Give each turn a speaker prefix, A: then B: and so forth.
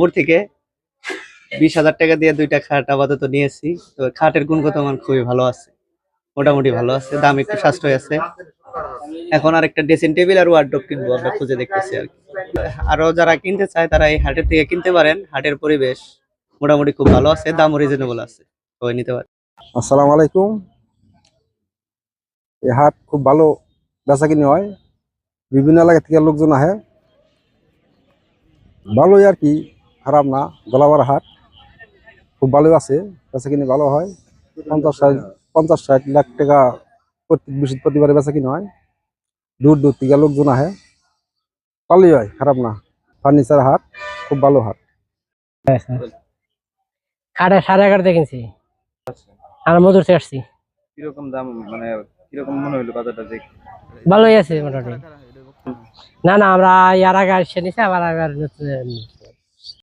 A: নবপুর থেকে 20,000 টাকা দিয়ে 2টা খাট আপাতত নিয়েছি। তো খাটের গুণগত মান খুবই ভালো আছে, মোটামুটি ভালো আছে, দাম একটু সাশ্রয় আছে। এখন আর একটা ড্রেসিং টেবিল আর ওয়ার্ডরোব কিনবো, আমরা খুঁজে দেখতেছি আর কি। আরো যারা কিনতে চায় তারা এই হাটের থেকে কিনতে পারেন। হাটের পরিবেশ মোটামুটি খুব ভালো আছে, দামও রিজনেবল আছে, সবাই নিতে পারে।
B: আসসালামু আলাইকুম। এই হাট খুব ভালো বেচাকিনি হয়, বিভিন্ন এলাকা থেকে লোকজন আহে, ভালোই আর কি, খারাপ না। গলাবার হাট খুব ভালোই আছে, বেচাকিনি ভালো হয়। 50-60 লাখ টাকা প্রত্যেক বৃহস্পতিবারে বেচাকিনি হয়। দূর দূর থেকে লোকজন আহে, ভালোই হয়, খারাপ না। ফার্নিচার হাট খুব ভালো হাট।
C: খাটে 11.5 কিনছি, আর মজুর থেকে আসছি।
D: কিরকম দাম, মানে কিরকম মনে হইলো বাজারটা দেখে?
C: ভালোই আছে মোটামুটি। না না, আমরা ইয়ার আগে এসে নিছি, আবার আবার নতুন